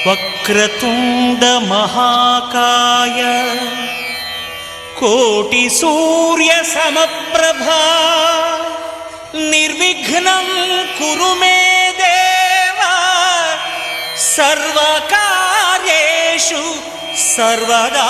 वक्रतुंड महाकाय कोटि सूर्य समप्रभा निर्विघ्नं कुरु मे देव सर्वकार्येषु सर्वदा।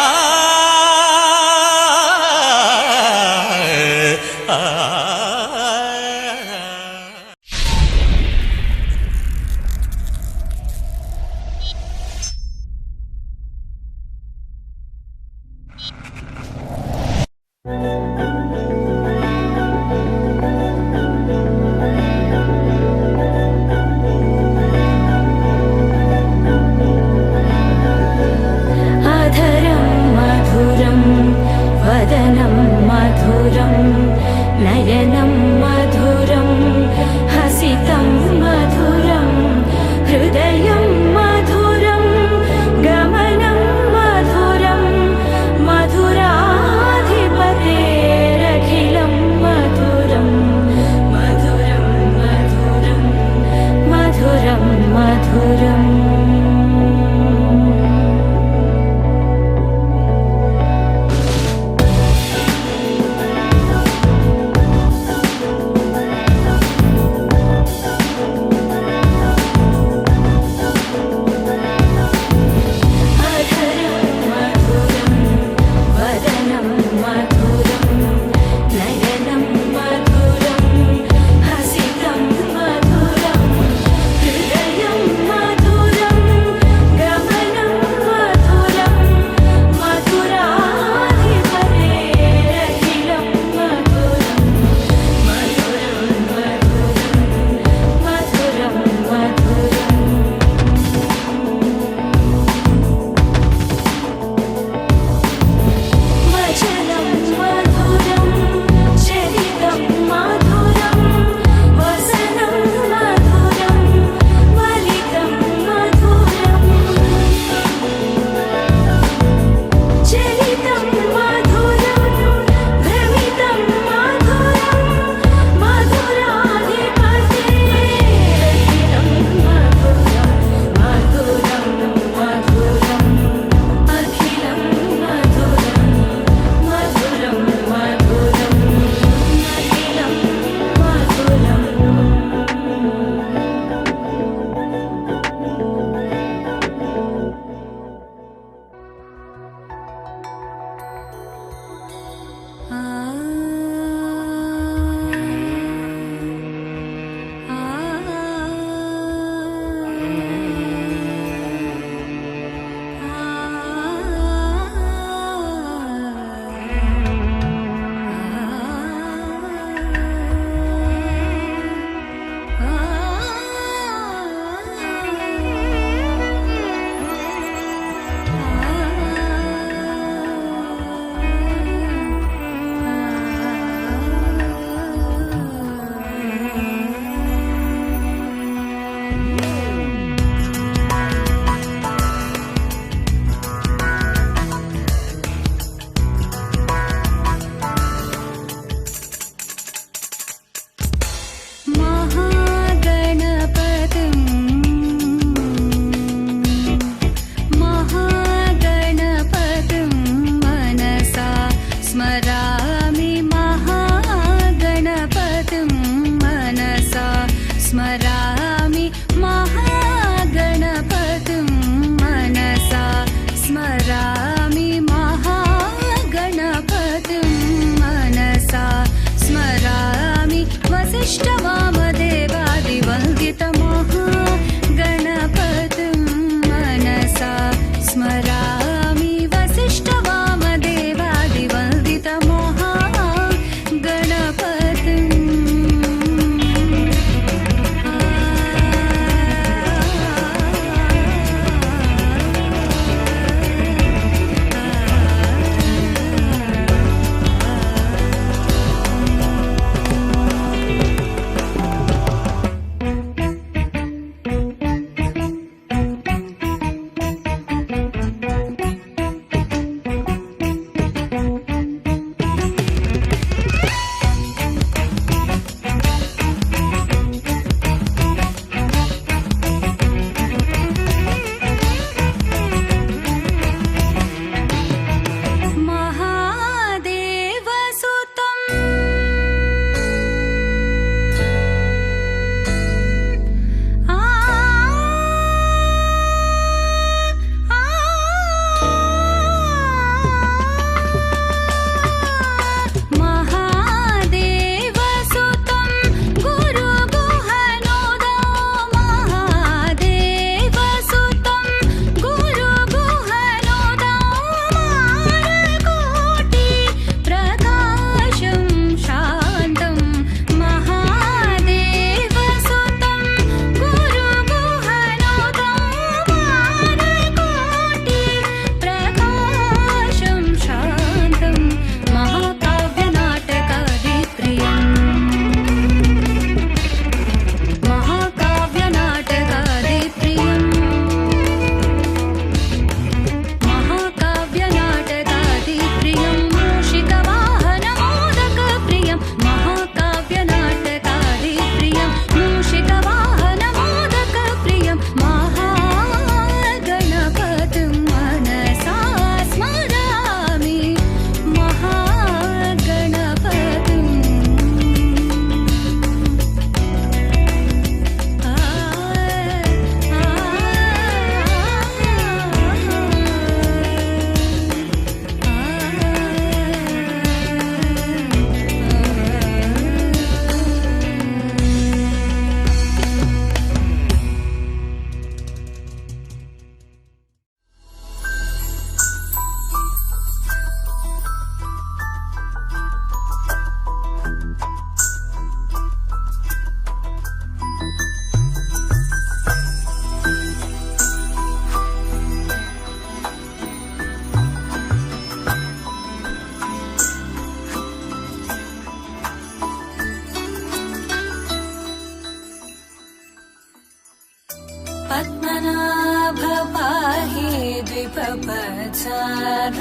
द्विपपचार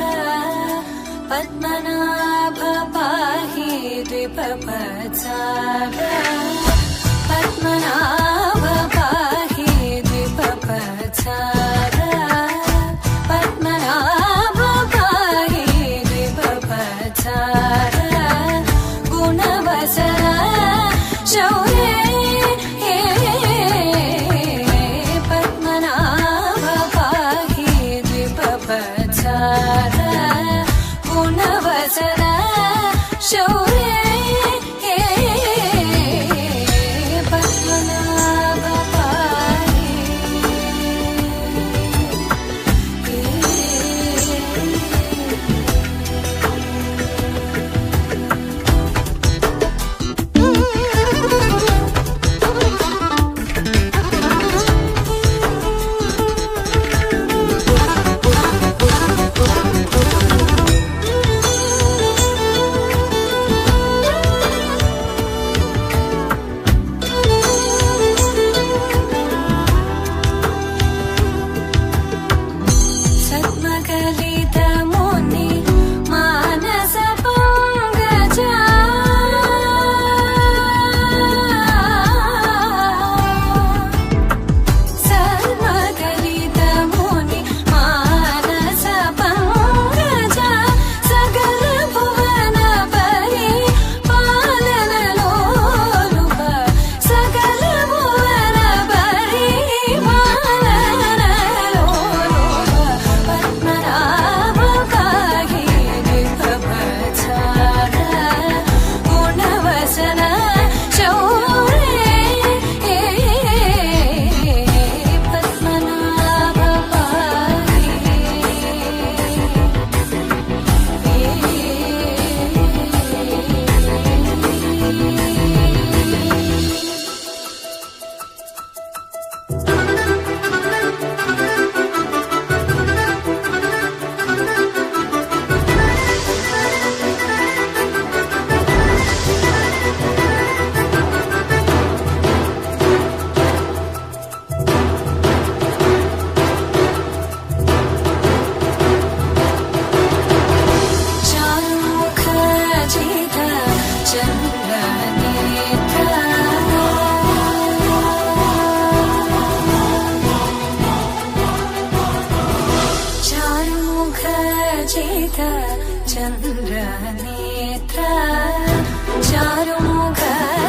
पद्मनाभ पाहि द्विपपचार पद्मनाभ पाहि द्विपपचार पद्मनाभ पाहि द्विपपचार गुणवसर शौर्ये पद्मनाभ पाहि द्विपपचार गुणवसर शौर्ये पद्मनाभ पाहि सद्मकलितमुनि मानस पंकजा सद्मकलितमुनि मानस पंकजा सकल भुवन परि पालन लोलुप सकल भुवन परि पालन लोलुप पद्मनाभ पाहि द्विपपचार गुणवसन शौर्ये पद्मनाभ पाहि चारुमुखजित चन्द्रनेत्र चारुमुखजित चन्द्रनेत्र चारुमुखजित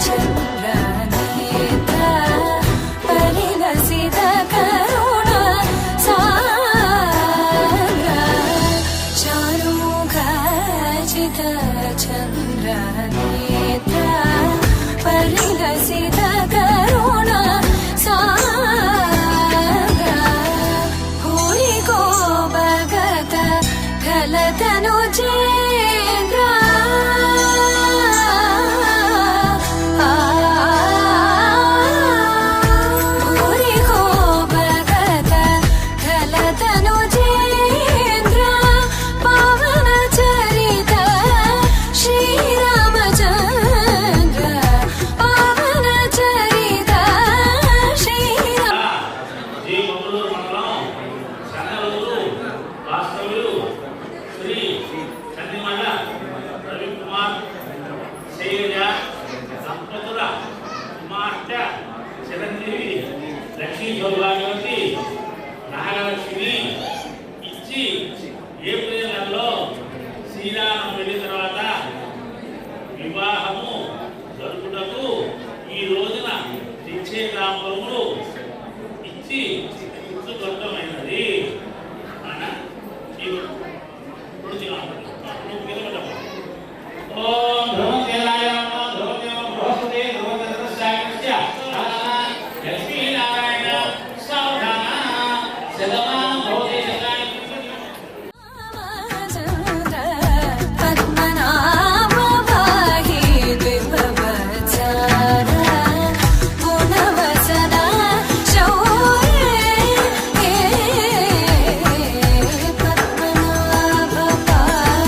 चन्द्रनेत्र परिलसित करुणा सागर चारुमुखजित चन्द्रनेत्र परिलसित करुणा सागर भूरि को भगत खलतनु चेन्द्र भूरि को भगत खलतनु चेन्द्र पावन चरित श्रीरामचन्द्र पावन चरित श्रीराम ఈ మంగళూరు మండలం సన్నలూరు వాస్తవ్యులు శ్రీ చందిమల రవికుమార్ శైలజ దంపతుల కుమార్తె చిరంజీవి లక్ష్మీ సౌభాగ్యవతి నాగలక్ష్మిని ఇచ్చి ఏప్రిల్ నెలలో శ్రీరామం వెళ్ళిన తర్వాత వివాహము జరుపుటకు ఈ రోజున నిశ్చయతాంబూలములు ఇచ్చి గుర్తుకొత్తమైనది అన్న ఈ ఓం ధ్రువకేలాయ నమః ధ్రువకేమ బృహస్పతి ధ్రువకేతస్యాగ్నస్య లక్ష్మీనారాయణ సావధాన శతమానం భవతి శతాని पद्मनाभ पाहि द्विपपचार गुणवसन शौर्ये पद्मनाभ पाहि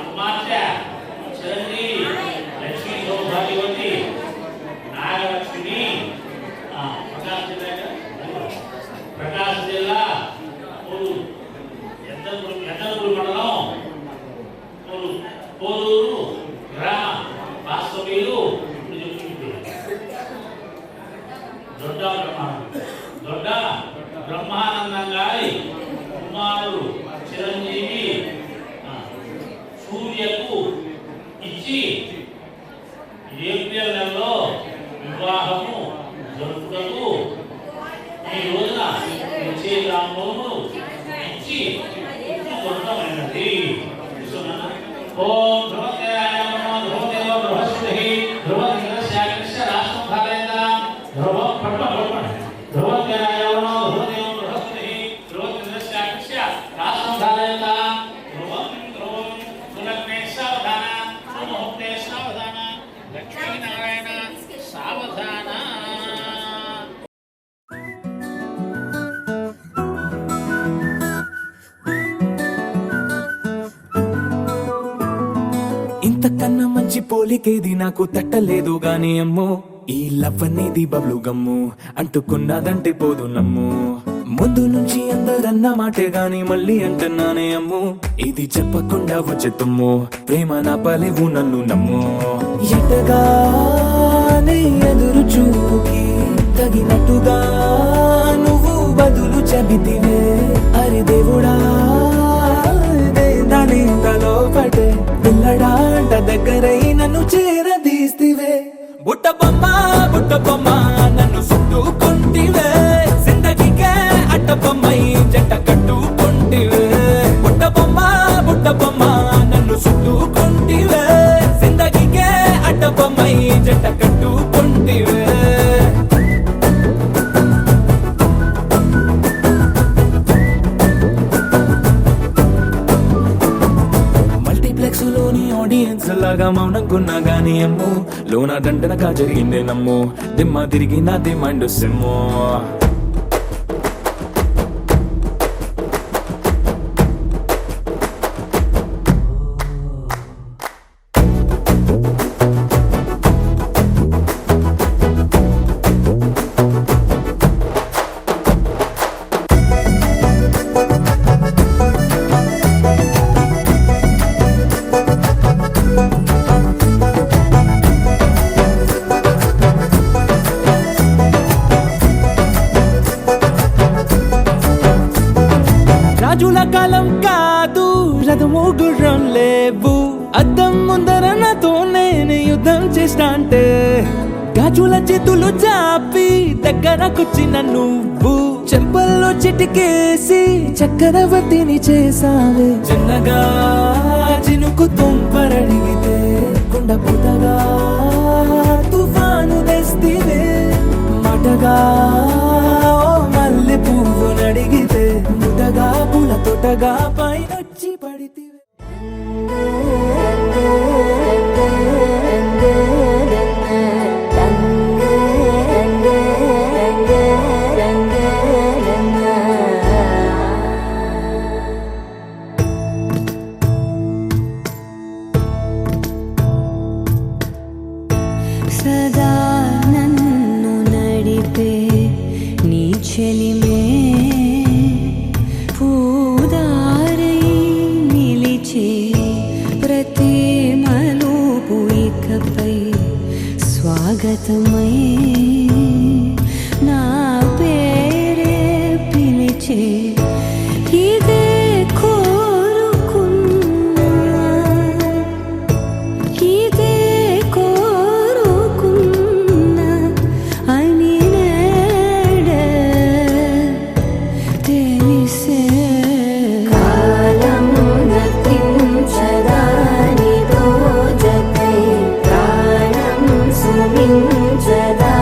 కుమార్తె చిరంజీవి లక్ష్మీ సౌభాగ్యవతి నాగలక్ష్మి ప్రకాశం జిల్లా ఎద్దనూరు మండలం పోలూరు గ్రామ వాస్తవ్యులు దొడ్డ బ్రహ్మానందం గారి కుమారుడు చిరంజీవి సూర్యకు ఇచ్చి ఏప్రిల్ నెలలో వివాహము జరుపుటకు ఈ రోజున నిశ్చయదానమును ఇచ్చి కొనమైనది. ఓం ధ్రువదేవాయ నమః ధ్రువదేవ బృహస్పతి ధ్రువదేవస్యాకృష్ణ రాష్ట్రం ధారయంతాం ధ్రువం ధ్రువదేవాయ నమః ధ్రువదేవ బృహస్పతి ధ్రువదేవస్యాకృష్ణ రాష్ట్రం ధారయంతాం ధ్రువం సులగ్నే సావధాన సుముహూర్తే సావధాన లక్ష్మీనారాయణ సావధాన. ఇంతకన్నా మంచి పోలికేది నాకు తట్టలేదు గాని అమ్మో, ఈ లవ్ అనేది బబ్లు గమ్ము అంటుకున్నదంటే పోదు నమ్ము. ముందు నుంచి అందరన్న మాటే గాని మళ్ళీ అంటున్నానే అమ్ము, ఇది చెప్పకుండా వచ్చే తుమ్ము ప్రేమ నా పలేవు నన్ను నమ్ము. ఎటగానే ఎదురు చూకి తగినట్టుగా నువ్వు బదులు చెబితివే. అరి దేవుడా దాని తలో పటే పిల్లడాంట దగ్గరై నన్ను చేరదీస్తివే. బుట్ట బొమ్మ నన్ను చుట్టుకుంటివే, జిందగీకే అట్ట బొమ్మై జంట కట్టుకుంటివే. బుట్ట బొమ్మ నన్ను చుట్టుకుంటివే, జిందగీకే అట్ట బొమ్మై జంట కట్టుకుంటివే. లోని ఆడియన్స్ లాగా మౌనంకున్నా గానీ అమ్ము, లోన దండనగా జరిగిందే నమ్ము, దిమ్మ తిరిగి నా దిమ్మండు సిమ్ము. రాజుల కాలం కాదు, రథము గుర్రం లేవు, అద్దం ముందర నాతో నేను యుద్ధం చేస్తా అంటే గాజుల చేతులు చాపి దగ్గరకొచ్చిన నువ్వు చెంపల్లో చిటికేసి చక్రవర్తిని చేసావే. చిన్నగా చినుకు తుంపరడిగితే కుండ పుటగా తుఫాను తెస్తివే. మాటగా మల్లె పువ్వు నడిగితే ముదగా పూల తోటగా పైనొచ్చి పడితే. సదా నన్ను నడిపే నీ చెలిమే పూదారై నిలిచే ప్రతి మలుపు ఇకపై స్వాగతమై నా పేరే పిలిచే. ఇదే కోరుకున్నా, ఇదే కోరుకున్నా అని నేడే తెలిసే. కాలం నతించదానిదో జతై ప్రాణం సుమించదా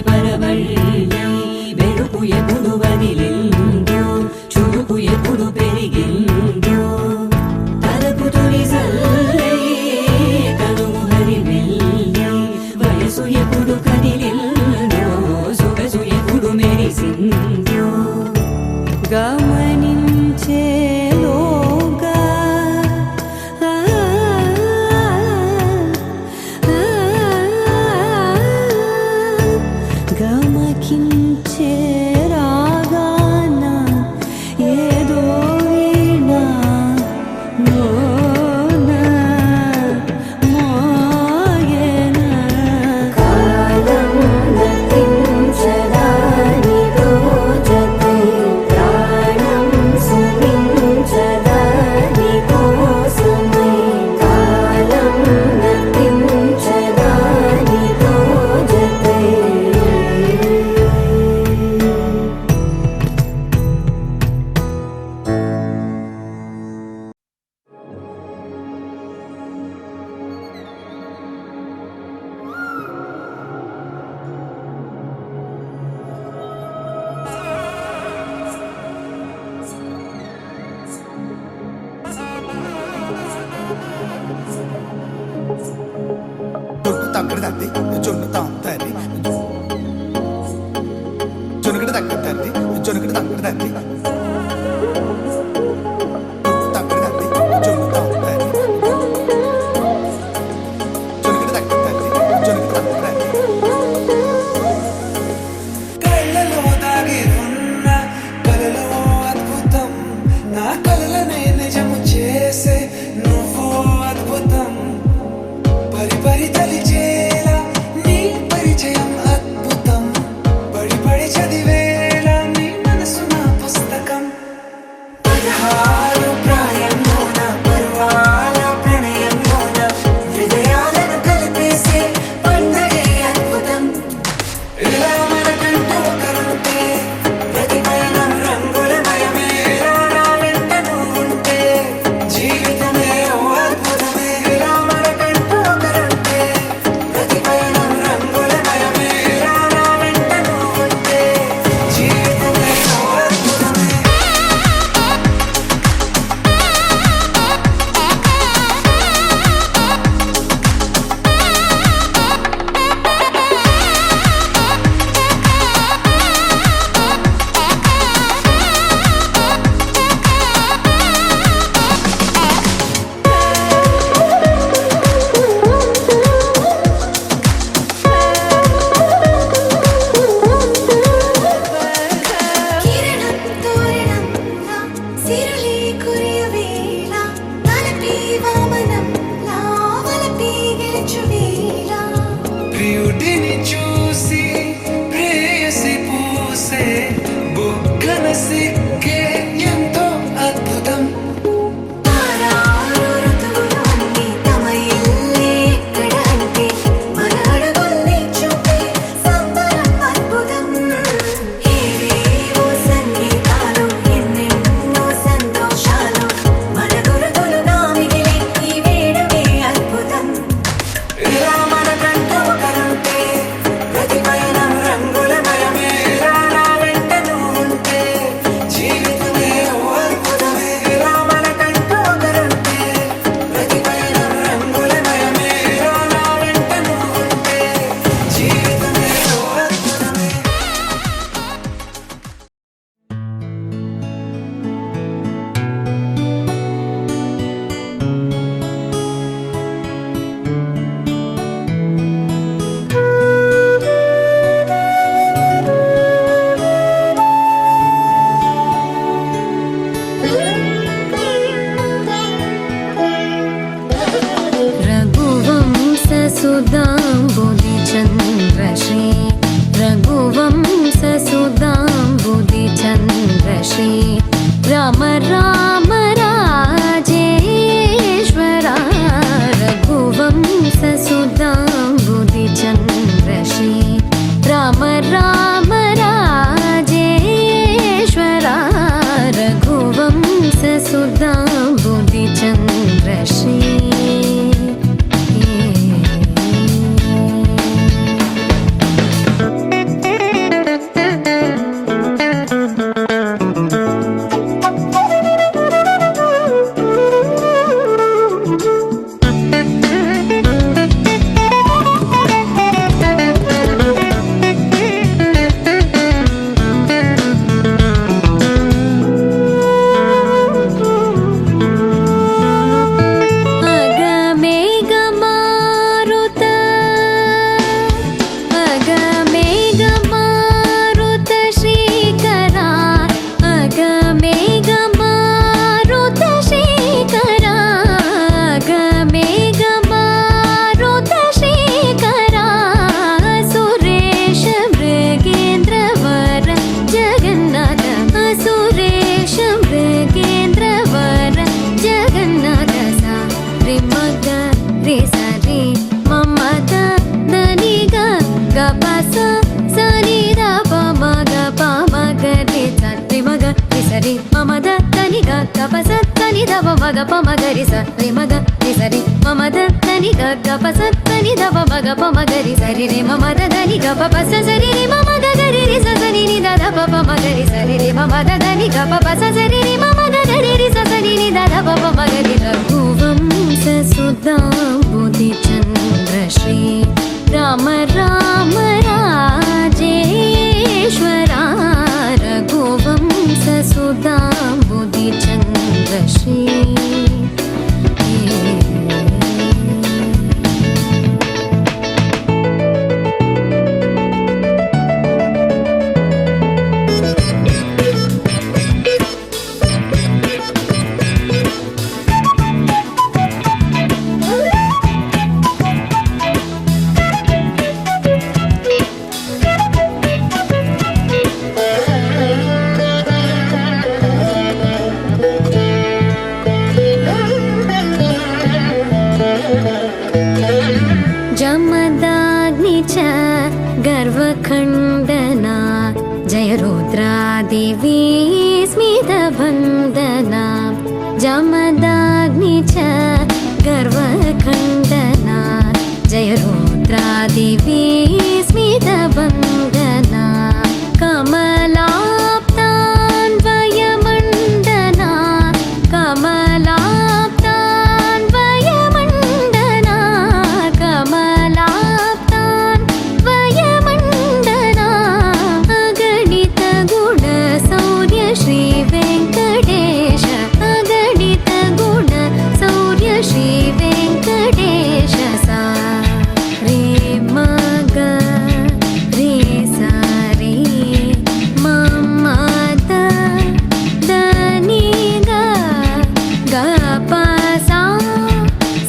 పరవళ్ళి వెలుపు ఎప్పుడు వదిలిందో చురుకు ఎప్పుడు పెరిగిందో తలపు తొలి సల్లై తనువు హరివెల్లి వయసు ఎప్పుడు కదిలిందో సొగసు ఎప్పుడు మెరిసిందో గమనించేలోగా గమకించే రాగాన ఏదో వీణా మోన మోయన కాలం గతించదాని రోజతై ప్రాణం సుమించదాని కోసమై కాలం గతించదాని రోజతై జొన్ను తగ్గడు తండ్రి జొన్ను తాగుతారి జొనుకడు తగ్గడు తండ్రి జొనుకడు తగ్గడు తండ్రి జొన్ను తగ్గడు తండ్రి జొన్ను తాగుతారి జొనుకడు తగ్గడు తండ్రి జొనుకడు తగ్గడు తండ్రి కళ్ళలో దాగి ఉన్న కలలో అద్భుతం నా కలలనే నిజము చేసే నువ్వు అద్భుతం పరి పరి తలిచేలా నీ పరిచయం అద్భుతం పడి పడి చదివేలా నీ మనసు నా పుస్తకం 16 ప్రాయంలోన పర్వాల ప్రణయంలోన హృదయాలను కలిపేసే పండగే అద్భుతం ఇలా మనకంటూ ఒకరుంటే ప్రతిపైన రంగులమయమే ఇలా నా వెంట నువ్వుంటే జీవితమే ఓ అద్భుతమే ఇలా మనకంటూ ఒకరుంటే ప్రతిపైన రంగులమయమే ఇలా నా వెంట నువ్వుంటే జీవితమే ఓ అద్భుతమే కిరణం తోరణంలా సిరులే కురియవేళ తలపి వామనంలా వలపి గెలుచువేళ ప్రియుడిని చూసి ప్రేయసి పూసే బుగ్గన సిగ్గే ఎంతో అద్భుతం తారారు ఋతువులోని తమ ఇల్లే ఎక్కడ అంటే మన అడుగుల్ని చూపే సంబరం అద్భుతం ఏవేవో సంగీతాలు ఎన్నెన్నో సంతోషాలు మన గురుతులుగా మిగిలే ఈ వేడుకే అద్భుతం ఇలా మనకంటూ ఒకరుంటే ప్రతిపైన రంగులమయమే ఇలా నా వెంట నువ్వుంటే జీవితమే ఓ అద్భుతమే ఇలా మనకంటూ ఒకరుంటే ప్రతిపైన రంగులమయమే ఇలా నా వెంట నువ్వుంటే జీవితమే ఓ అద్భుతమే रघुवंशसुधाम्बुधिचन्द्रश्री रघुवंशसुधाम्बुधिचन्द्रश्री राम राम राजेश्वरा रघुवंशसुधाम्बुधिचन्द्रश्री राम राम राजेश्वरा रघुवंशसुधाम्बुधिचन्द्रश्री సరి మమద తని గపసత్తని దవ మగ పమగరి సరి మగ రి సరి మమద తని గపసత్తని దవ మగ పమగరి సరి రే మమద దని గపస సరి రి మమగ గరి రి సని ని దద పమగరి సరి రి మమద దని గపస సరి రి మమగ గరి రి సని ని దద పమగరి రఘువంశ సుధాంబుధి చంద్ర శ్రీ రామ రామ రాజేశ్వరా రఘువంశ సుధాంబుధి చంద్ర శ్రీ जमदाग्नि च गर्वखण्डना जय रुद्रादेवी स्मितवन्दना जमदाग्नि च गर्वखण्डना जय रुद्रादेवी स्मितवन्दना कमलाप्तान्वयमण्डना कमलाप्तान्वयमण्डना कमलाप्तान्वयमण्डना अगणित गुण सौर्य श्री वेङ्कटेश अगणित गुण सौर्य श्री वेङ्कटेश सा रे मग रे सा रे ममद दनि ग ग प सा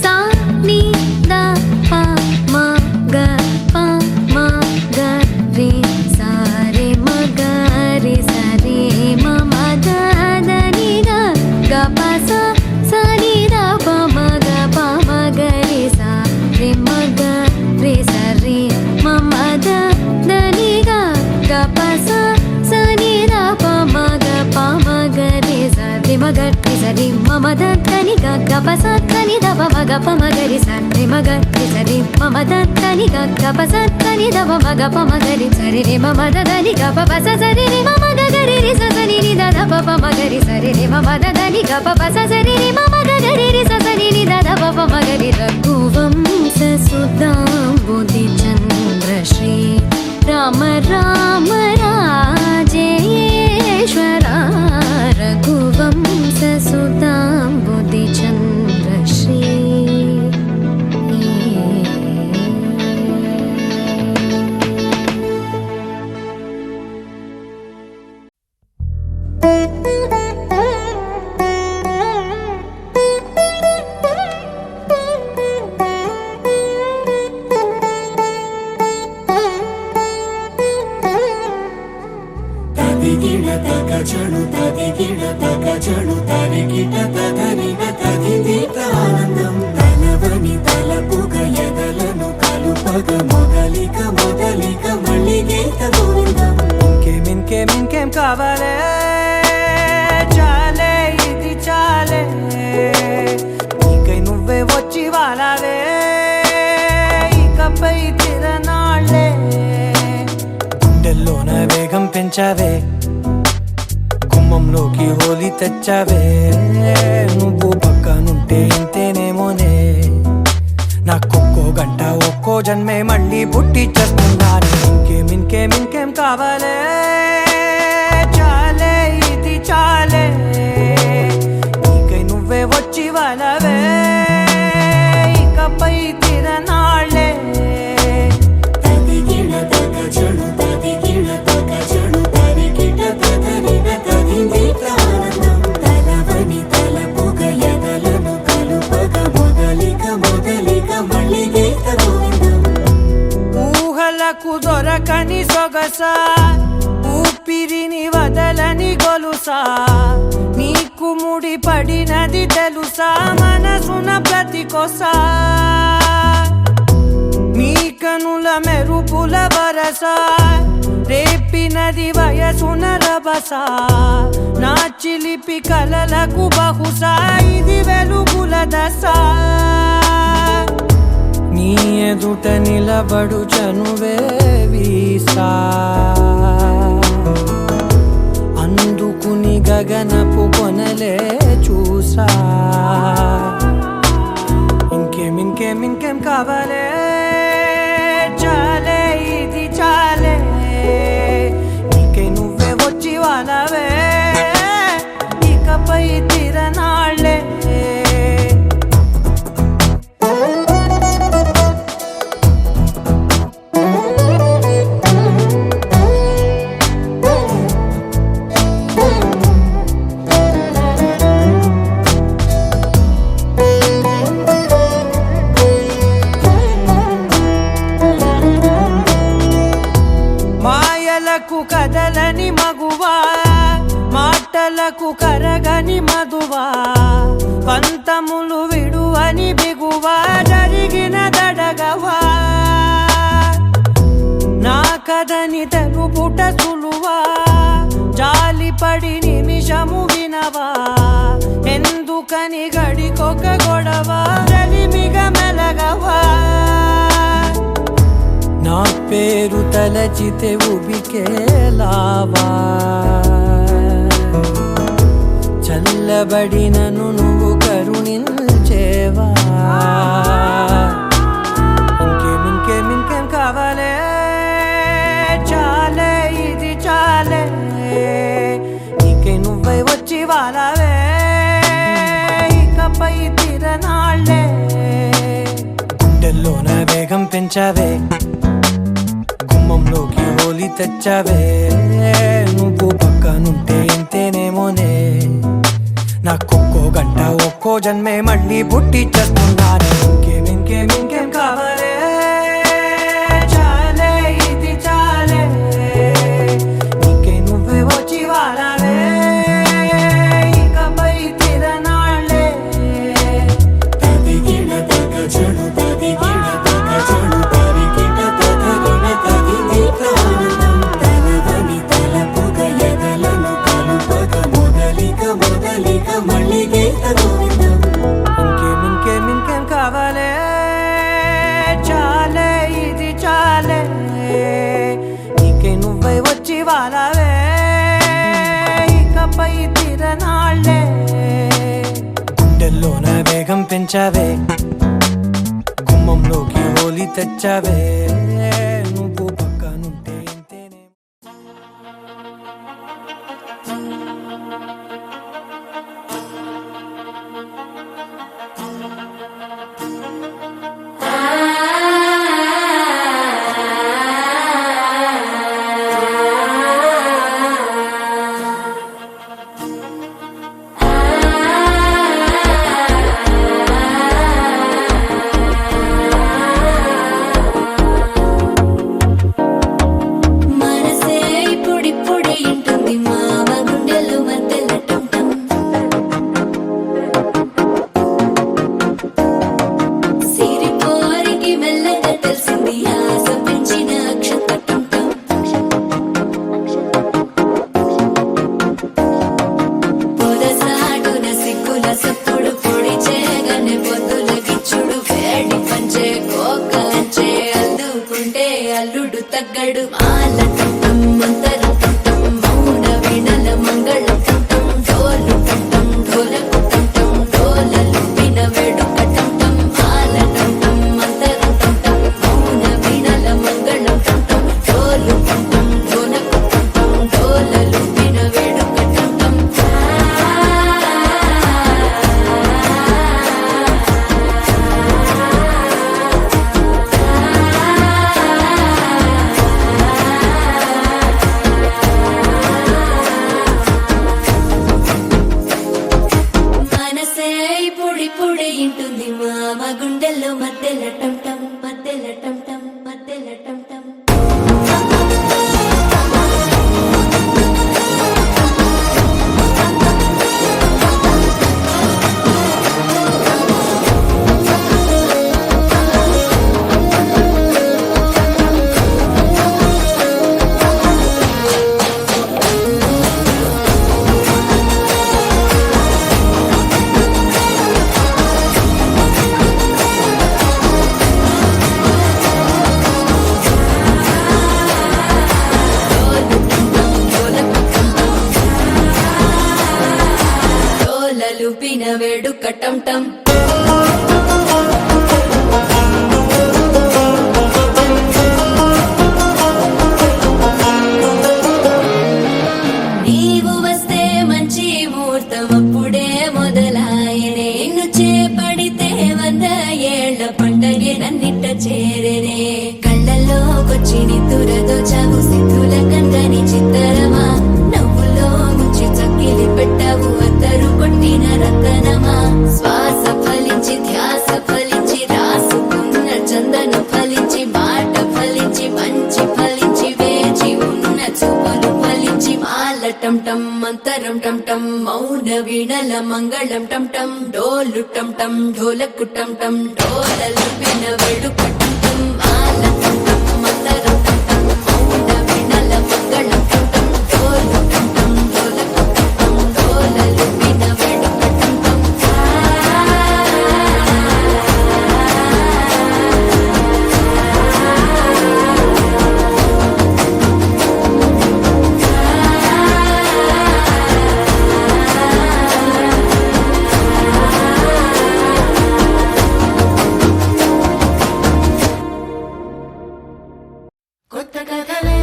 सा नि द प म ग प म ग रे सा रे म ग रे सा रे म म द नि ग ग प सा सा नि द प म ग प म ग रे सा रे म ग रे सा रे म म द नि ग ग प सा सा नि द प म ग प म ग रे सा रे म ग रे सा रे म म द नि ग ग प सा नि द प म ग प म ग रे सा रे म ग रे सा रे म म द नि ग ग प सा नि द प म ग प म ग रे सा रे रे म म द नि ग प प सा सा रे रे म म ग ग रे रे सा सा नि नि द द प प म ग रे सा रे रे म म द नि ग प प सा सा रे रे म म ग ग रे रे सा सा नि नि द द प प म ग रे रघुवंश सुधांबुधि चंद्र श्री राम राम राजेश्वरा रघुवंश सुधांबुधि चंद्र श्री తదిగిడ తగ చడు తదిగిడ తగ చడు తరిగిట తదరిన తదిదీత ఆనందం తలవని తలపుగ ఎదలను కలుపగ మొదలిక మొదలిక మళ్ళీ గీత గోవిందం ఇంకేం కావాలే చాలే ఇది చాలే నీకై నువ్వే వచ్చి వాలావే ఇకపై తిరనాళ్ళే గుండెల్లోన వేగం పెంచావే గుమ్మంలోకి హోలీ తెచ్చావే నువ్వు పక్కనుంటే ఇంతేనేమోనే నాకొక్కో గంట ఒక్కో జన్మే మళ్ళీ పుట్టి చేస్తున్నాను ఇంకేం కావాలే చాలే ఇది చాలే నీకై నువ్వే వచ్చి వాలవే ఇకపై తిరనాళ్ళే తదిగిడ తగ చడు తదిగిడ తగ చడు తరిగిట తదరిన తదిదీత ఆనందం తలవని తలపుగ ఎదలను కలుపగ మొదలిక మొదలిక మళ్ళీ గీత గోవిందం ఊహలకు దొరకని సొగసా ఊపిరిని వదలని గొలుసా నీకు ముడి పడినది తెలుసా మనసున ప్రతి కొసా నీ కనుల మెరుపుల వరస రేపినది వయసున రబస నా చిలిపి కలలకు బహుశా ఇది వెలుగుల దశ నీ ఎదుట నిలబడు చనువే వీసా అందుకుని గగనపు కొనలే చూసా ఇంకేం కావాలే చాలే ఇది చాలే నీకే నువ్వే వచ్చి వాళ్ళవే ఇకపై తిరనాళ్ళే మాయలకు కదలని మగువా మాటలకు కరగని మధువా పంతములు విడువని బిగువా జరిగిన దడగవా నా కథని తెలుపుట సులువా జాలిపడి నిమిషము వినవా ఎందుకని గడికొక గొడవ రలిమిగ మెలగవా నా పేరు తలచితే ఉబికేలావా చల్లబడినను నువ్వు కరుణించేవా ఇంకేం కావాలే చాలే ఇది చాలే నీకే నువ్వై వచ్చి వాళ్ళవే ఇకపై తిరనాళ్ళే గుండెల్లోన వేగం పెంచావే గుమ్మంలోకి హోలీ తెచ్చావే నువ్వు పక్కనుంటే ఇంతేనేమోనే నాకొక్కో గంట ఒక్కో జన్మే మళ్ళీ పుట్టి చేస్తున్నానే ఇంకేం కావాలే చాలే ఇది చాలే నీకే నువ్వే వచ్చి వాళ్ళవే ఇకపై తిరనాళ్ళే తదిగిన తగ చెడు తదిగిన తగ చెడు తరిగిన తగరిన తగింది ప్రాణం తలవని తలపుగ ఎదలను కలుపగ మొదలిక మళ్ళీ గీత గోవిందం ఇంకేం కావాలే చాలే ఇది చాలే నీకే నువ్వై వచ్చి వాళ్ళవే ఇకపై తిరనాళ్ళే గుండెల్లోన వేగం పెంచావే గుమ్మంలోకి హోలీ తెచ్చావే నువ్వు పక్కనుంటే ఇంతేనే లుపిన వేడుక టం టం నీవు వస్తే మంచి ముహూర్తం అప్పుడే మొదలాయనే నిన్ను చేపడితే 100 ఏళ్ల పండగే నన్నిట్ట చేరేనే కళ్ళల్లోకొచ్చి నిద్దురదోచావు సిద్ధుల కందని చిత్తరమా నవ్వులో ముంచి చక్కిలి పెట్టావు అద్దరు కొట్టిన రతనమా శ్వాస ఫలించి ధ్యాస ఫలించి రాసుకున్న చందనం ఫలించి మాట ఫలించి మంచి ఫలించి వేచి ఉన్న చూపులు ఫలించి మాల టం టం మంతరం టం టం మౌన వీణల మంగళం టం టం డోలు టం టం ఢోలకు టం టం డోలలు విన వేడుక టం టం మాల టం టం మంతరం టం టం మౌన వీణల మంగళం టం టం డోలు టం టం ఢోలకు టం టం డోలలు విన వేడుక టం టం కొత్త కథలే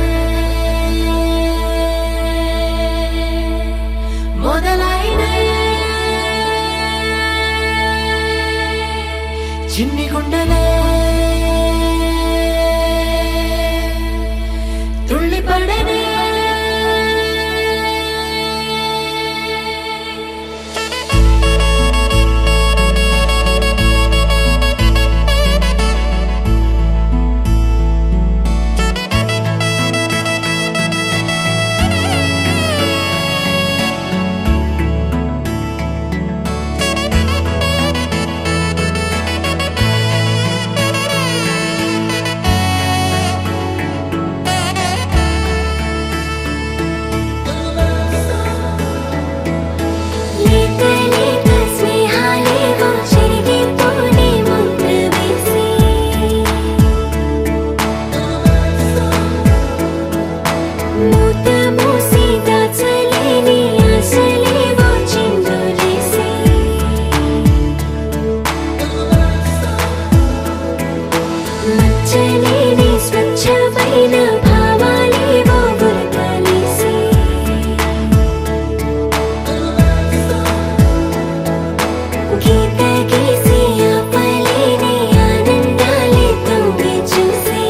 మొదలైనయే చిన్ని గుండెలే తుళ్ళి పడనే లేత లేత స్నేహాలేవో చెరిగిపోనే ముద్ర వేసి మూత మూసి దాచలేని ఆశలేవో చిందులేసి మచ్చలేని స్వచ్ఛమైన భావాలేవో గురకలేసి గీత గీసి ఆపలేని ఆనందాలే తొంగి చూసి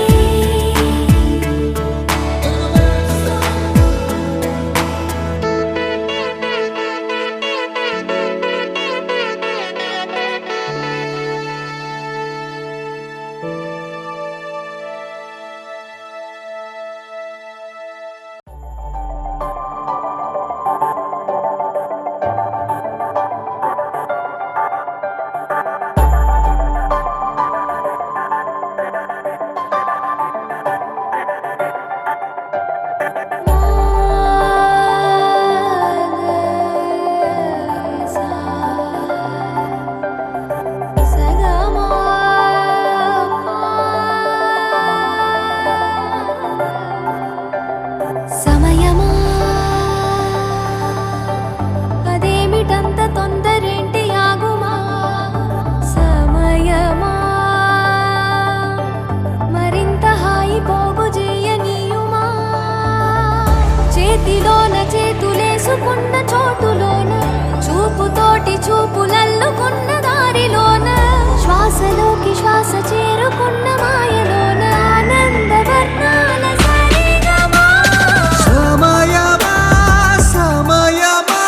సమయమా అదేమిటంత తొందరేంటి ఆగుమా సమయమా మరింత హాయి పోగు చేయనీయుమా చేతిలోన చేతులేసుకున్న చోటులోన చూపుతోటి చూపులల్లుకున్న దారిలోన శ్వాసలోకి శ్వాస చేరుకున్న మాయలోన ఆనంద వర్ణాల సరిగమా సమయమా సమయమా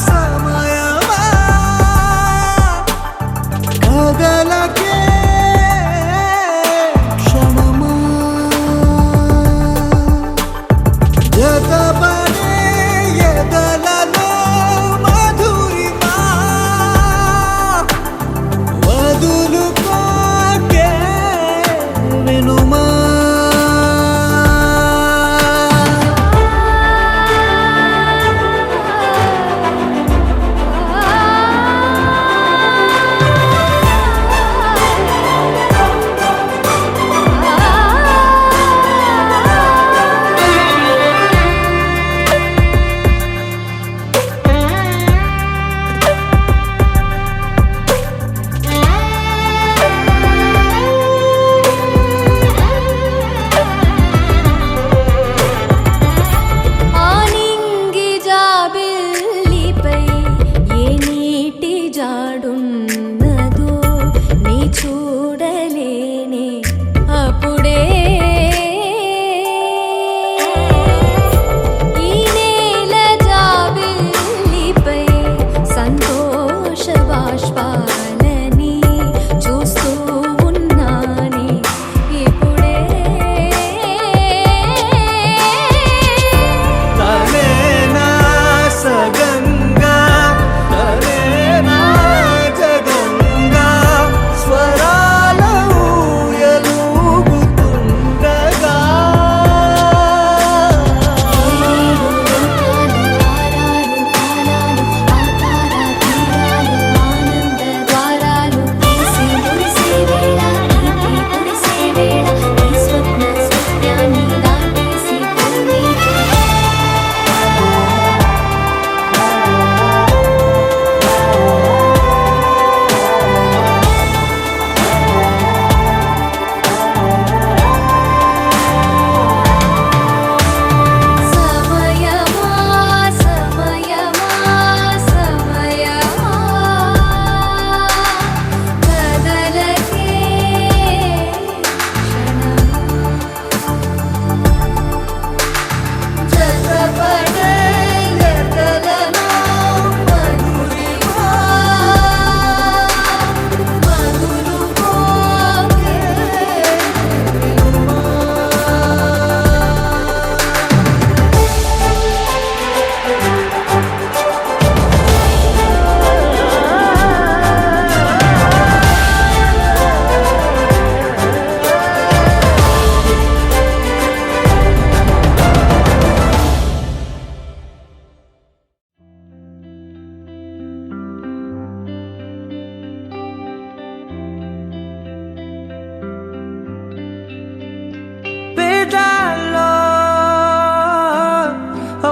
సమయమా కదలకే క్షణమా జతపడే ఎదలలో మధురిమా వదులుకోకే వినుమా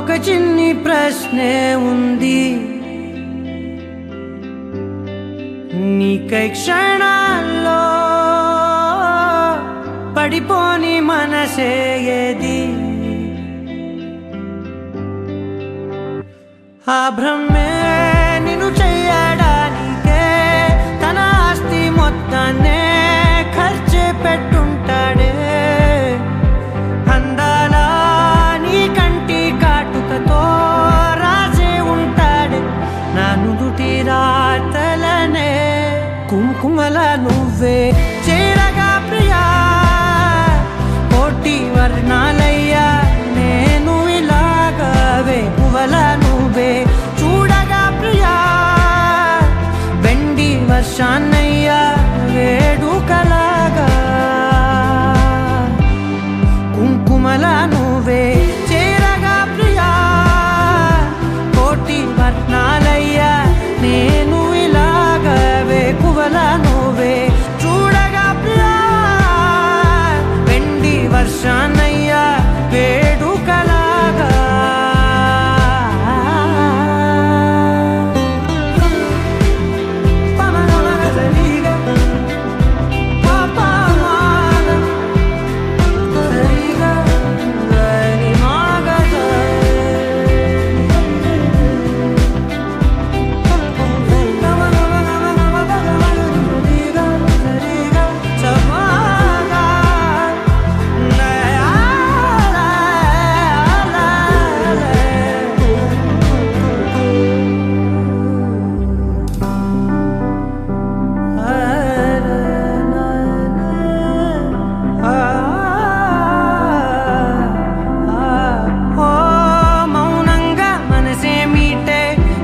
ఒక చిన్ని ప్రశ్నే ఉంది, నీకై క్షణాల్లో పడిపోని మనసే ఏది? ఆ భ్రమే నిన్ను చెయ్యడానికే తన ఆస్తి మొత్తాన్నే ఖర్చు పెట్టుంటాడే. అందాల నీ కంటి కాటుకతో రాసే ఉంటాడే నా నుదుటి రాతలనే. కుంకుమల నువ్వే చేరగా ప్రియా, కోటి వర్ణాలయ్యా నేను ఇలాగవే. పువ్వల నువ్వే చూడగా ప్రియా, వెండి వర్షాన్నయ్యా వేడుకలాగా. కుంకుమల నువ్వే చేరగా ప్రియా, కోటి వర్ణాలయ్యా నేను ఇలాగవే. పువ్వల నువ్వే చూడగా ప్రియా, వెండి వర్షాన్నయ్యా వేడుకలాగా.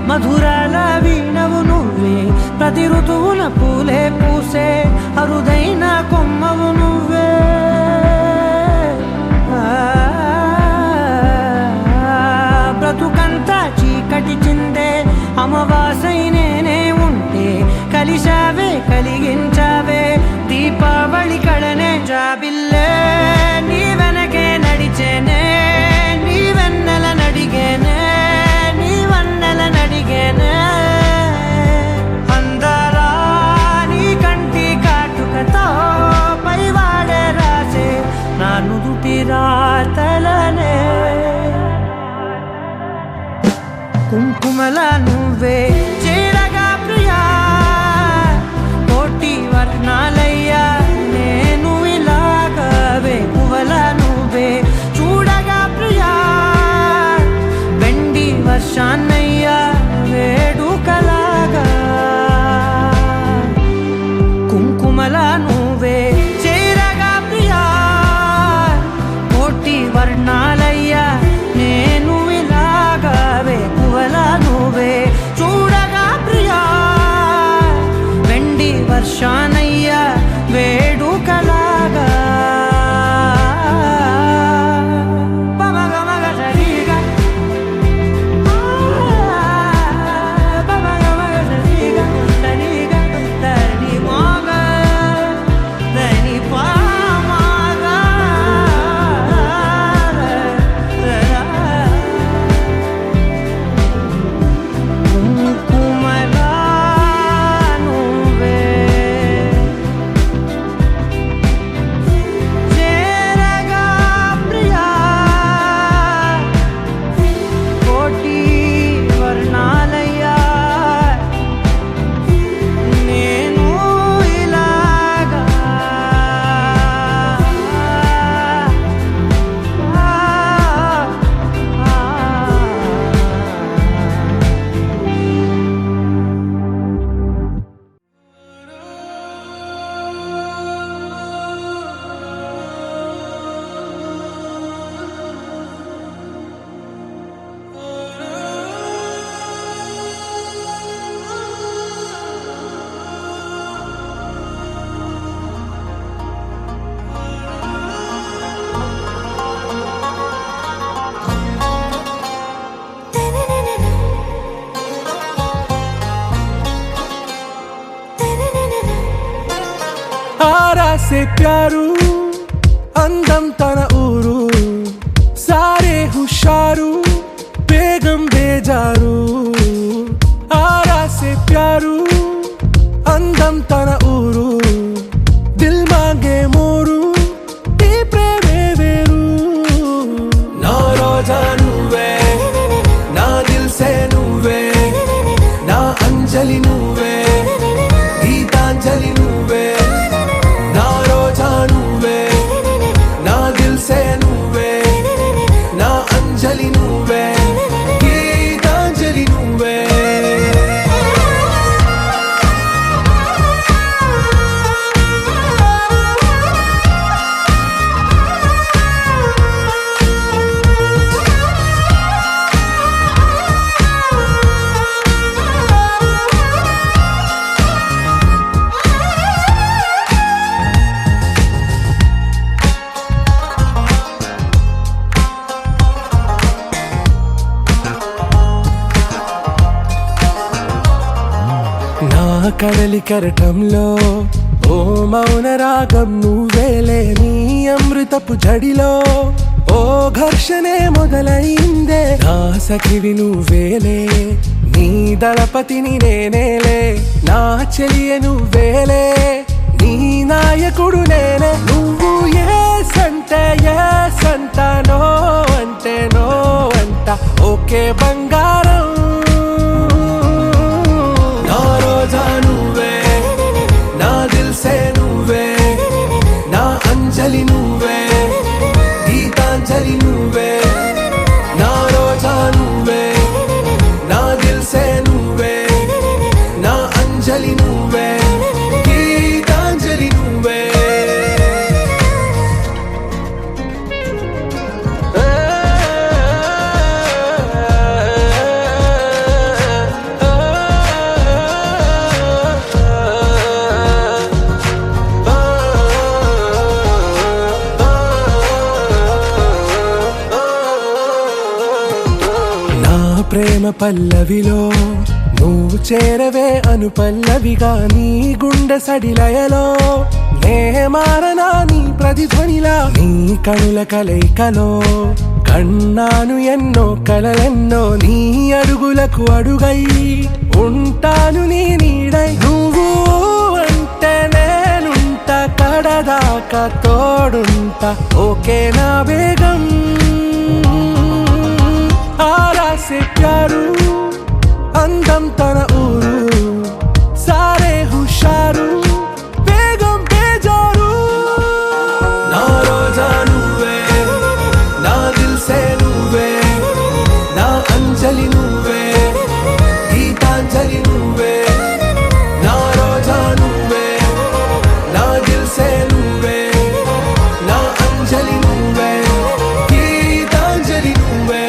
మధురాల వీణవు నువ్వే, ప్రతి ఋతువున పూలే పూసే అరుదైన కొమ్మవు నువ్వే. బ్రతుకంతా చీకటి చిందే అమవాసై నేనే ఉంటే కలిశావే కలిగించావే దీపావళి కళనే. జాబిల్లే నీ వెనకే నడిచేనే, నీ వెన్నెల నడిగేనే, నీ వన్నెల నడిగేనే. అందరా నీ కంటి కాటుకతో పైవాడే రాసే నా నుదుటి రాతలనే. కుంకుమల నువ్వే చేరగా ప్రియా, కోటి వర్ణాలయ్యా నేను ఇలాగవే. పువ్వల నువ్వే చూడగా ప్రియా, వెండి వర్షాన్నయ్యా వేడుకలాగా. కుంకుమల నువ్వే చేరగా ప్రియా, కోటి వర్ణాలయ్యా నేను ఇలాగవే. పువ్వల నువ్వే చూడగా ప్రియా, వెండి వర్షాన్నయ్యా వేడుకలాగా. से प्यारू అందం తన ఊరు సారే హుషారు జారు ఆరాసే ప్యారు అందం తన ఊరు దిల్ మాంగే మోరు ఈ ప్రేమే వేరు నా రోజా నువ్వే నా దిల్ సే నువ్వే నా అంజలి నువ్వే గీతాంజలి నువ్వే నా రోజా నువ్వే నా దిల్ సే నువ్వే నా అంజలి నువ్వే గీతాంజలి నువ్వే నా కడలి కరటంలో ఓ మౌన రాగం నువ్వేలే నీ అమృతపు జడిలో ఓ ఘర్షణే మొదలైందే నా సఖివి నువ్వేలే నీ దళపతిని నేనేలే నా చెలియ నువ్వేలే నీ నాయకుడు నేనే నువ్వు ఏ సంట నో అంటే నో అంట ఓకే బంగారం నా రోజా నువ్వే నా దిల్ సే నువ్వే నా అంజలి నువ్వే గీతాంజలి నువ్వే నా రోజా నువ్వే నా దిల్ సే నువ్వే నా అంజలి నువ్వే గీతాంజలి నువ్వే నా ప్రేమ పల్లవిలో నువ్వు చేరవే అను పల్లవిగా నీ గుండె సడిలయలో నే మారనా నీ ప్రతిధ్వనిలా నీ కనుల కలయికలో కన్నాను ఎన్నో కలలెన్నో నీ అడుగులకు అడుగై ఉంటాను నీ నీడై నువ్వు అంటే నేనుంట కడదాకా తోడుంటా ఓకే నా బేగం ఆరాసే ప్యారు అందం తన ఊరు సారే హుషారు బేగం బేజారు నా రోజా నువ్వే నా దిల్ సే నువ్వే నా అంజలి నువ్వే గీతాంజలి నువ్వే నా రోజా నువ్వే నా దిల్ సే నువ్వే నా అంజలి నువ్వే గీతాంజలి నువ్వే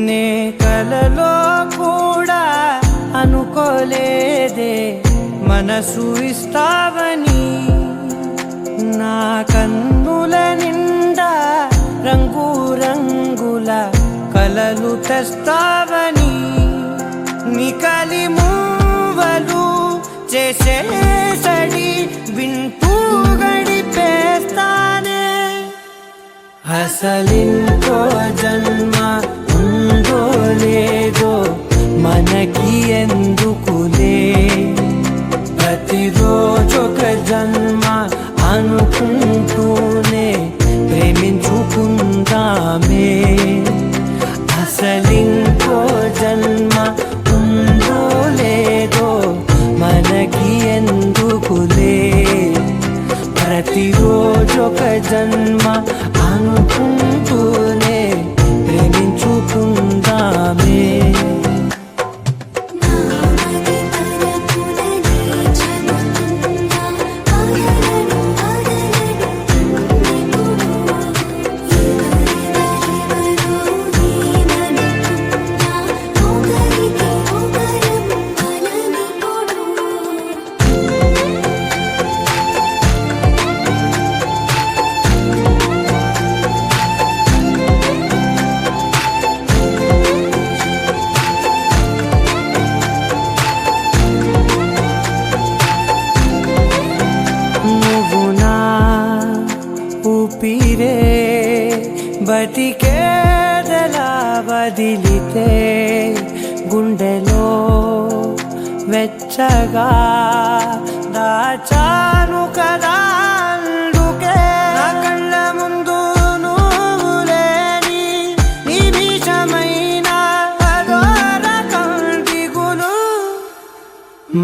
నే కలలో కూడా అనుకోలేదే మనసు ఇస్తావని నా కన్నుల నిండా రంగు రంగుల కలలు తెస్తావని నికలి మూవలు చేసేసడి వింటూ గడిపేస్తానే అసలింకో జన్మ ఉందో లేదో మనకి ఎందుకులే ప్రతిరోజొక జన్మ అనుకుంటూనే ప్రేమించుకుందామే అసలింకో జన్మ ఉందో లేదో మనకి ఎందుకులే ప్రతిరోజొక జన్మ అనుకుంటూనే ప్రేమించుకుందామే నామది తరపుననే చెబుతున్నా ఆగలను నీకు ఎవరెవరో నేననుకున్నా ఒకరికి బ్రతికేదెలా వదిలితే గుండెలో వెచ్చగా దాచాను కదా అందుకే నా కళ్ళ ముందు నువ్వు లేని నిమిషమైన అదో రకం దిగులు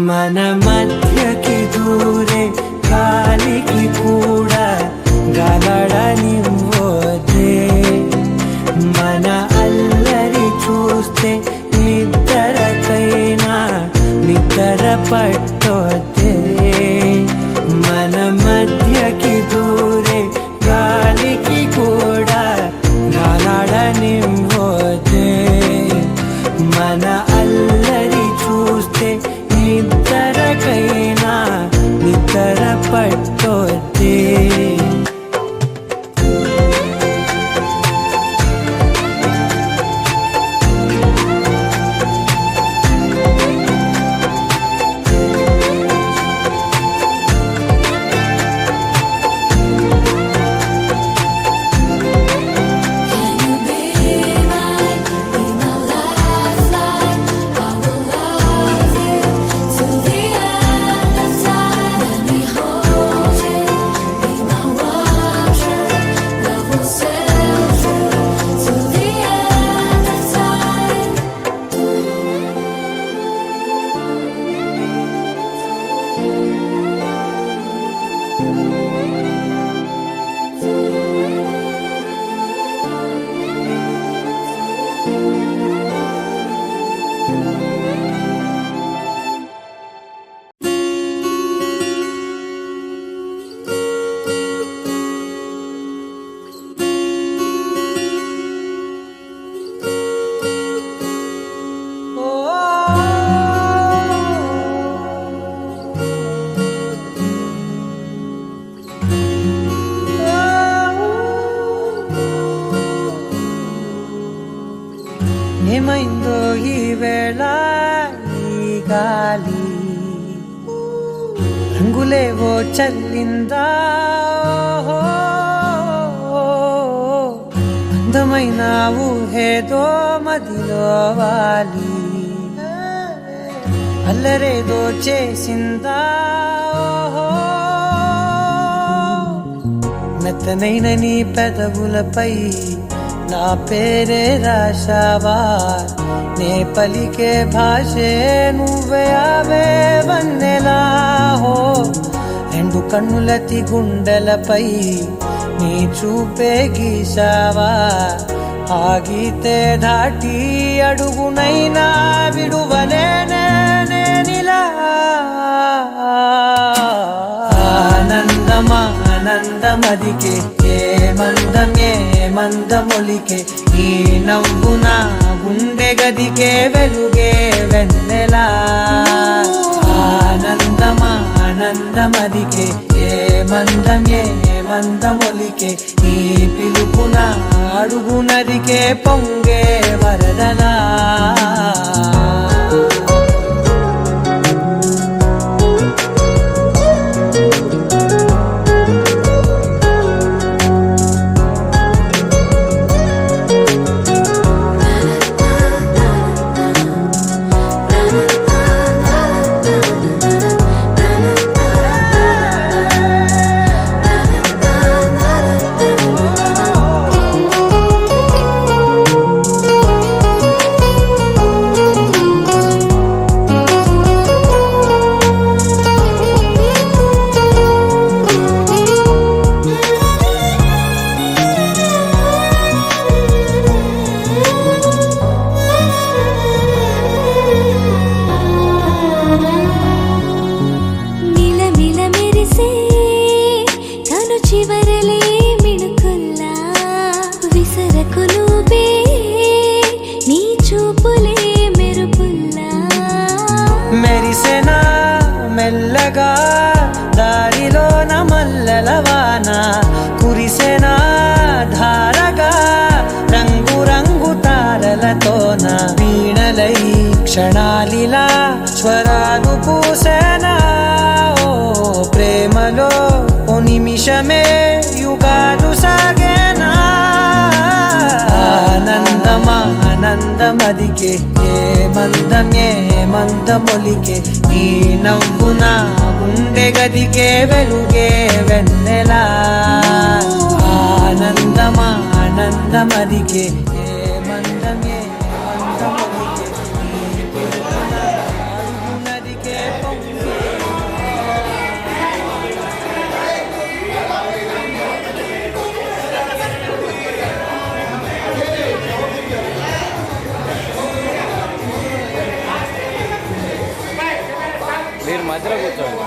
మన మధ్యకి దూరే గాలికి కూడా గలడనివ్వదే మన అల్లరి చూస్తే నిద్రకైనా నిద్ర పట్టొద్దే మన మధ్యకి దూరే గాలికి కూడా గలడనివ్వదే మన అల్లరి చూస్తే నిద్రకైనా నిద్ర పట్టొద్దే ఏమైందో ఈ వేళ ఈ గాలి రంగులేవో చల్లిందా అందమైన ఊహేదో మదిలో వాలి అల్లరేదో చేసిందా మెత్తనైన నీ పెదవులపై నా పేరే రాశావా నే పలికే భాషే నువ్వే అవే వన్నెలా హో రెండు కన్నులతి గుండెలపై నీ చూపే గీశావా ఆగితే దాటి అడుగునైనా విడువలేనే నేనిలా ఆనందమా ఆనందమదికే ఏ మందమొలికే ఈ నవ్వున గుండె గదికే వెలుగే వెన్నెలా ఆనందమా ఆనందమదికే ఏ మందమొలికే ఈ పిలుపున అడుగునదికే పొంగే వరదలా మెల్లగా దారిలోన మల్లెలవాన కురిసెనా ధారగా రంగు రంగు తారలతోన వీణలై క్షణాలిలా స్వరాలు పూసెనా ఓ ప్రేమలో ఓ నిమిషమే యుగాలు సాగేనా అందమదికే ఏ మందమొలికే నీ నవ్వు నా గుండె గదికే వెలుగే వెన్నెలా ఆనందమదికే ఏ మందమొలికే నీ పిలుపు నా అడుగు నదికే పొంగే మీరు మధ్యలో కూర్చోండి.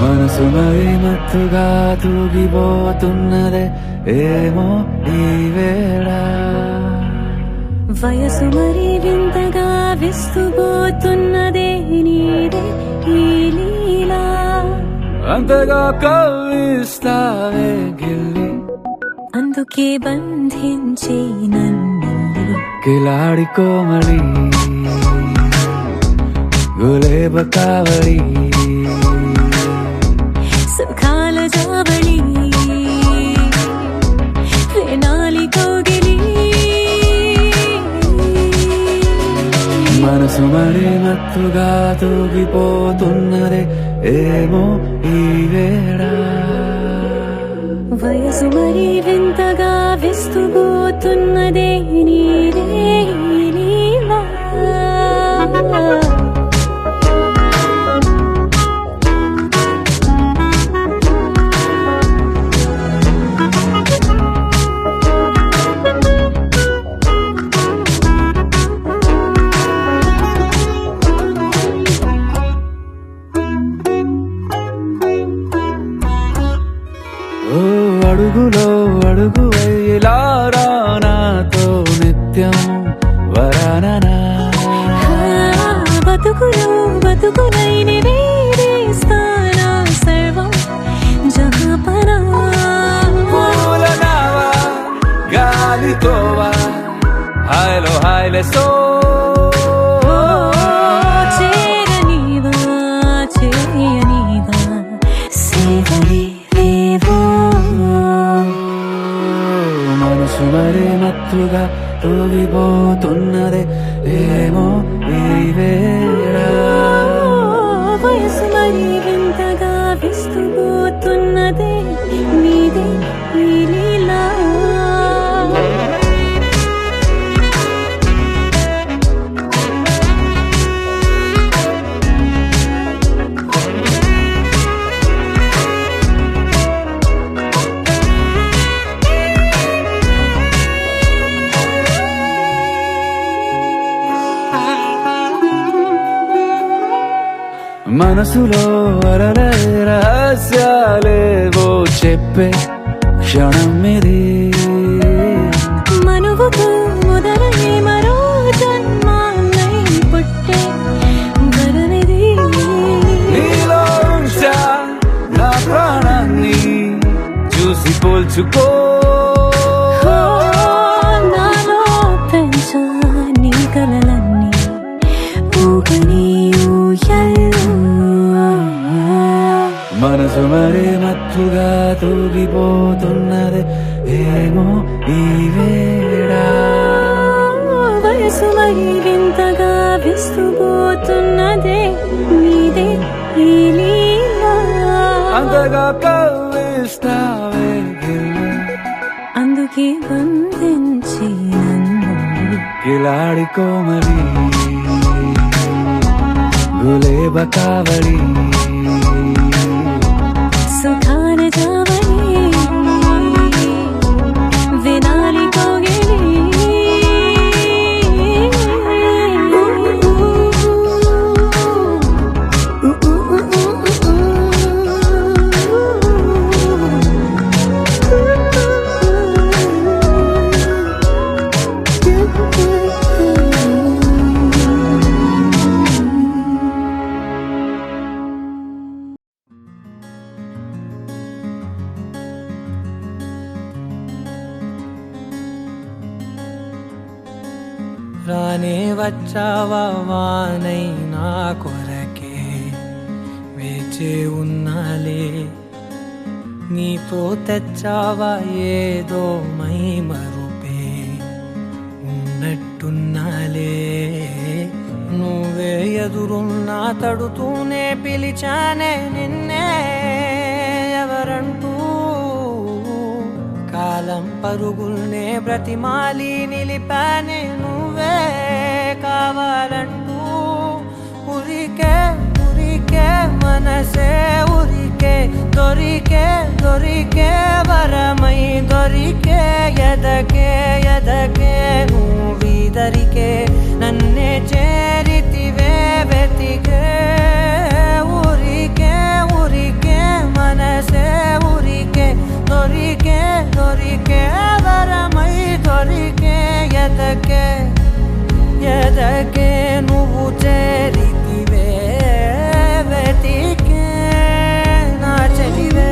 మనసు మరి మత్తుగా తూగిపోతున్నదే ఏమో ఈ వేళ వయసు మరి వింతగా విస్తుపోతున్నదే నీదే ఈ లీలా అంతగా కవ్విస్తావే గిల్లి అందుకే బంధించే నన్ను కిలాడి కోమలి గులేబ కావడి సుఖాల జావళి వేనాలి కోగిలి మనసు మరి మత్తుగా తూగిపోతున్నదే ఏమో ఈ వేళ వయసు మరి వింతగా విస్తుపోతున్నదే నీదే ఈ లీలా ఓ అడుగులో అడుగు వేలారా నాతో నిత్యం వరాననా బతుకులైన వేరేస్తానా సర్వం జహాపనా పూల నావా గాలితోవా హాయ్లో హాయ్లే సో చేయనీవా సేవలే లేవో మనసు మరి మత్తుగా తూగిపోతున్నదే ఏమో ఈ వేళ వయసు మరి వింతగా విస్తుపోతున్నదే నీదే ఈ లీలా మనసులో అలల చెప్పే క్షణం ఇది. మనువుకు మొదలై మరో జన్మాన్నై పుట్టే వరమిది. నీలో ఉంచా నా ప్రాణాన్ని చూసి పోల్చుకో. నాలో పెంచా నీ కలలన్నీ ఊగని ఊయల్లో. మనసు మరే మత్తుగా తూగిపోతున్నది ఏమో ఈ వేళ. వయసు మరి వింతగా విస్తుపోతున్నదే నీదే ఈ లీలా. అంతగా కవ్విస్తావే గిల్లి, అందుకే బంధించి నన్ను కిలాడి కోమలి గులేబ కావడి. సుఖాన జావని వినాలి కోగిలి. రానే వచ్చావా వానై నా కొరకే వేచే ఉన్నాలే. నీతో తెచ్చావా ఏదో మై మరుపే ఉన్నట్టున్నాలే. నువ్వే ఎదురున్నా తడుతూనే పిలిచానే నిన్నే ఎవరంటూ. కాలం పరుగుల్నే బ్రతిమాలి నిలిపానే నువ్వే కావాలంటూ. ఉరికే ఉరికే మనసే ఉరికే దొరికే దొరికే వరమై దొరికే ఎదకే ఎదకే నువ్విదరికే నన్నే చేరితివే వెతికే. ఉరికే ఉరికే మనసే ఉరికే దొరికే దొరికే వరమై దొరికే ఎదకే ఎదకే నువ్వు చేరితివే వెతికే నా చెలివే.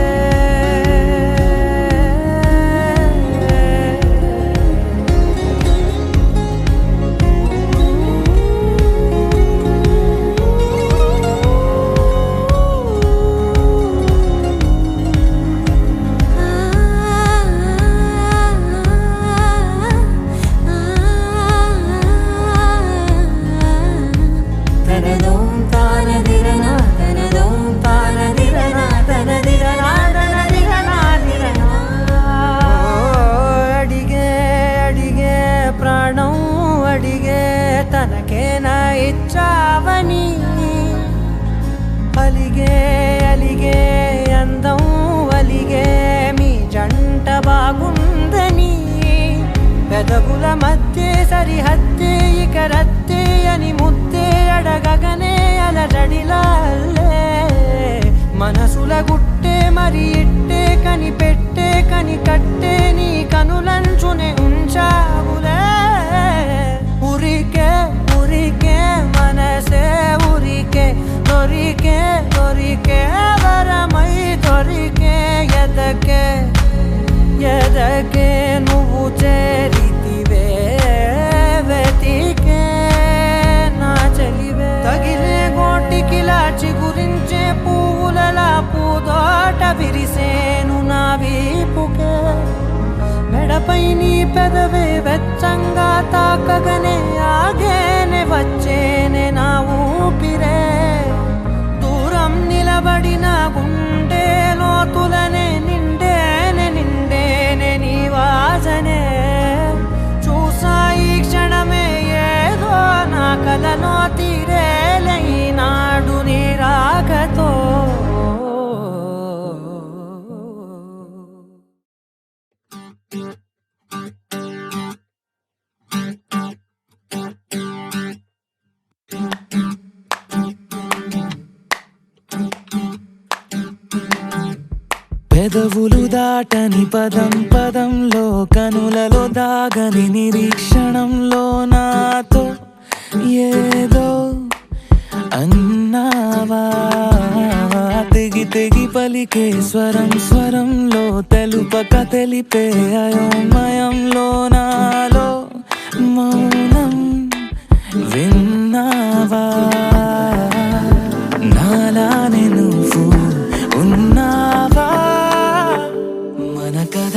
అడిగే అడిగే ప్రాణం అడిగే తనకేనా ఇచ్చావని. అలిగే అలిగే అందం అలిగే మీ జంట బాగుందని. పెదవుల మధ్య సరిహద్దే ఇక రత్తే అని ముద్దే అడగగనే అలజడిలాల్లే. మనసుల గుట్టే మరి ఇట్టే కనిపెట్టే కని కట్టే నీ కనులంచునే ఉంచావులే. ఉరికే ఉరికే మనసే ఉరికే దొరికే దొరికే వరమై దొరికే ఎదకే ఎదకే నువ్వు చేరితివే వెతికే నా చెలివే. తగిలే గోటికిలా చిగురించే పువ్వులలా పూదోట విరిసేను నా వీపుకే. మెడపై నీ పెదవే వెచ్చంగా తాకగనే ఆగేనే వచ్చేనే నా ఊపిరే. దూరం నిలబడిన గుండె లోతులనే నిండేనే నిండేనే నీ వాసనే. చూసా ఈ క్షణమే ఏదో నా కలలో తీరేలే ఈనాడు నీ రాకతో. పెదవులు దాటని పదం పదంలో కనులలో దాగని నిరీక్షణంలో నాతో ఏదో అన్నావా తెగి తెగి పలికే స్వరం స్వరంలో తెలుపక తెలిపే అయోమయంలో నాలో మౌనం విన్నావా నాలానే నువ్వు ఉన్నావా మన కథ